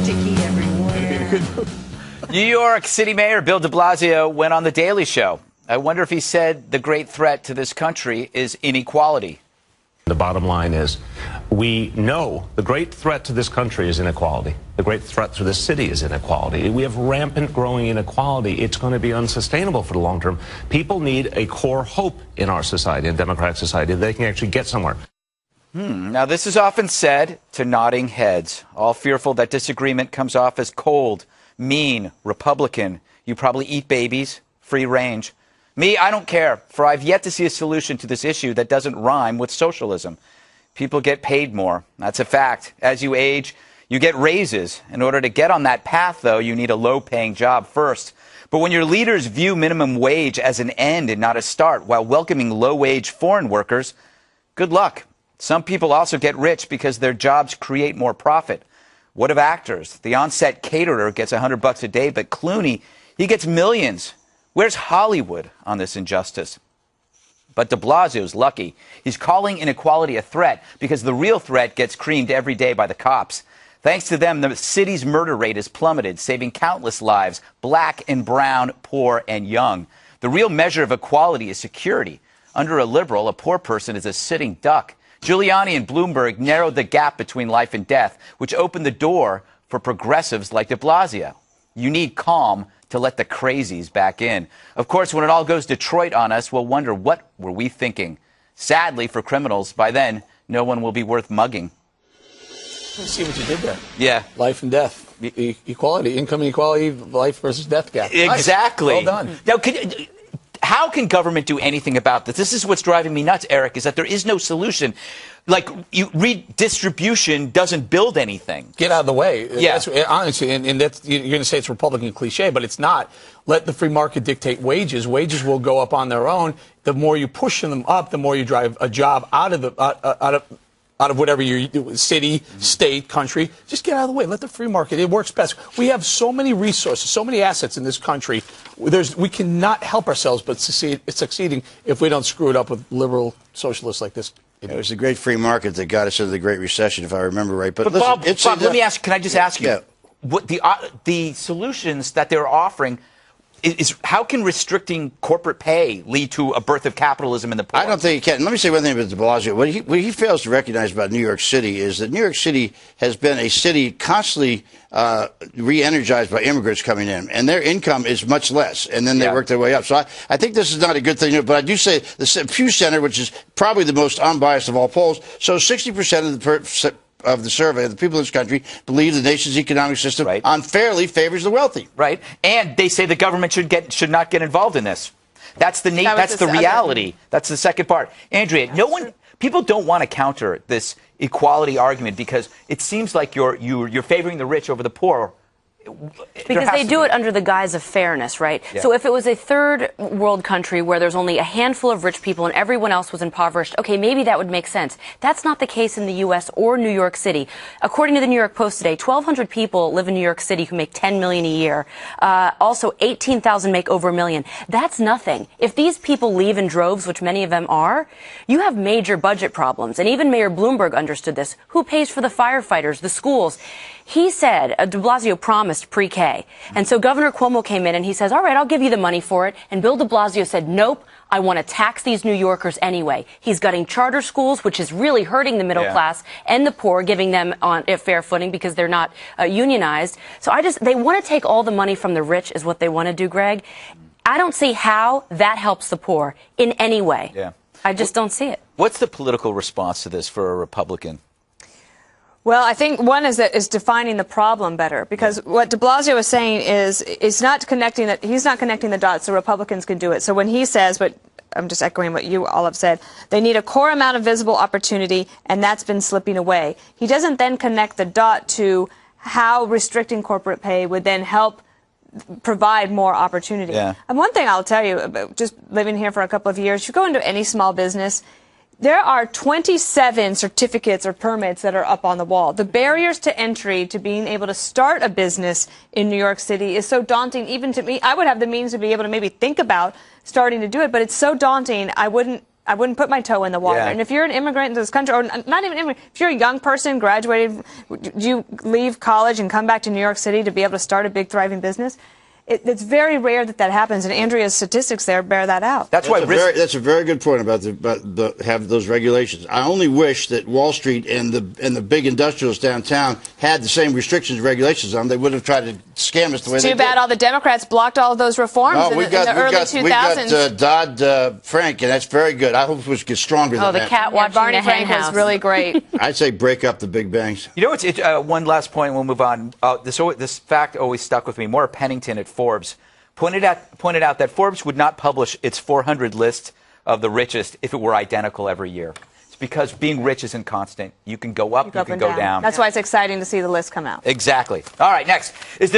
sticky everywhere. New York City Mayor Bill de Blasio went on The Daily Show. I wonder if he said the great threat to this country is inequality. The bottom line is we know the great threat to this country is inequality. The great threat to this city is inequality. We have rampant growing inequality. It's going to be unsustainable for the long term. People need a core hope in our society, in democratic society, that they can actually get somewhere. Now, this is often said to nodding heads, all fearful that disagreement comes off as cold, mean, Republican. You probably eat babies, free range. Me, I don't care, for I've yet to see a solution to this issue that doesn't rhyme with socialism. People get paid more. That's a fact. As you age, you get raises. In order to get on that path, though, you need a low-paying job first. But when your leaders view minimum wage as an end and not a start while welcoming low-wage foreign workers, good luck. Some people also get rich because their jobs create more profit. What of actors? The on-set caterer gets $100 a day, but Clooney, he gets millions. Where's Hollywood on this injustice? But de Blasio's lucky. He's calling inequality a threat because the real threat gets creamed every day by the cops. Thanks to them, the city's murder rate has plummeted, saving countless lives, black and brown, poor and young. The real measure of equality is security. Under a liberal, a poor person is a sitting duck. Giuliani and Bloomberg narrowed the gap between life and death, which opened the door for progressives like de Blasio. You need calm to let the crazies back in. Of course, when it all goes Detroit on us, we'll wonder, what were we thinking? Sadly for criminals, by then, no one will be worth mugging. Let's see what you did there. Yeah. Life and death. Equality. Income inequality, life versus death gap. Exactly. Nice. Well done. Now, how can government do anything about this? This is what's driving me nuts, Eric, is that there is no solution. Like, redistribution doesn't build anything. Get out of the way. Yeah. That's, honestly, and that's, you're going to say it's Republican cliche, but it's not. Let the free market dictate wages. Wages will go up on their own. The more you push them up, the more you drive a job out of whatever your city, state, country. Just get out of the way. Let the free market. It works best. We have so many resources, so many assets in this country. We cannot help ourselves but succeeding if we don't screw it up with liberal socialists like this. It was the great free market that got us into the Great Recession, if I remember right. But listen, Bob, let me ask. Can I just ask you? Yeah. What the solutions that they're offering is how can restricting corporate pay lead to a birth of capitalism in the poor? I don't think it can. Let me say one thing about de Blasio. What he fails to recognize about New York City is that New York City has been a city constantly re-energized by immigrants coming in, and their income is much less, and then they work their way up. So I think this is not a good thing, but I do say the Pew Center, which is probably the most unbiased of all polls, so 60% of the survey of the people in this country believe the nation's economic system unfairly favors the wealthy. Right, and they say the government should not get involved in this. That's the reality. That's the second part. Andrea, people don't want to counter this equality argument because it seems like you're favoring the rich over the poor. Because they do it under the guise of fairness, right? Yeah. So if it was a third world country where there's only a handful of rich people and everyone else was impoverished, okay, maybe that would make sense. That's not the case in the U.S. or New York City. According to the New York Post today, 1,200 people live in New York City who make $10 million a year. Also, 18,000 make over $1 million. That's nothing. If these people leave in droves, which many of them are, you have major budget problems. And even Mayor Bloomberg understood this. Who pays for the firefighters, the schools? He said, de Blasio promised pre-K. And so Governor Cuomo came in and he says, all right, I'll give you the money for it. And Bill de Blasio said, nope, I want to tax these New Yorkers anyway. He's gutting charter schools, which is really hurting the middle class and the poor, giving them on a fair footing because they're not unionized. So they want to take all the money from the rich is what they want to do, Greg. I don't see how that helps the poor in any way. Yeah. I just don't see it. What's the political response to this for a Republican? Well, I think one is defining the problem better, because what de Blasio is saying is he's not connecting the dots so Republicans can do it. So when he says, but I'm just echoing what you all have said, they need a core amount of visible opportunity, and that's been slipping away. He doesn't then connect the dot to how restricting corporate pay would then help provide more opportunity. Yeah. And one thing I'll tell you, just living here for a couple of years, you go into any small business, there are 27 certificates or permits that are up on the wall. The barriers to entry to being able to start a business in New York City is so daunting, even to me. I would have the means to be able to maybe think about starting to do it, but it's so daunting. I wouldn't put my toe in the water. Yeah. And if you're an immigrant into this country, or not even immigrant, if you're a young person, graduated, do you leave college and come back to New York City to be able to start a big, thriving business? It's very rare that happens, and Andrea's statistics there bear that out. That's a very good point about have those regulations. I only wish that Wall Street and the big industrials downtown had the same restrictions and regulations on them. They would have tried to scam us the way they did. Too bad all the Democrats blocked all of those reforms in the early 2000s. We got Dodd-Frank, and that's very good. I hope it was get stronger than that. Oh, the cat watching Barney the Frank hen house was really great. I'd say break up the big banks. You know, it's one last point, and we'll move on. This fact always stuck with me. Maura Pennington at Forbes pointed out that Forbes would not publish its 400 list of the richest if it were identical every year. It's because being rich isn't constant. You can go up, you can go down. That's why it's exciting to see the list come out. Exactly. All right, next. Is there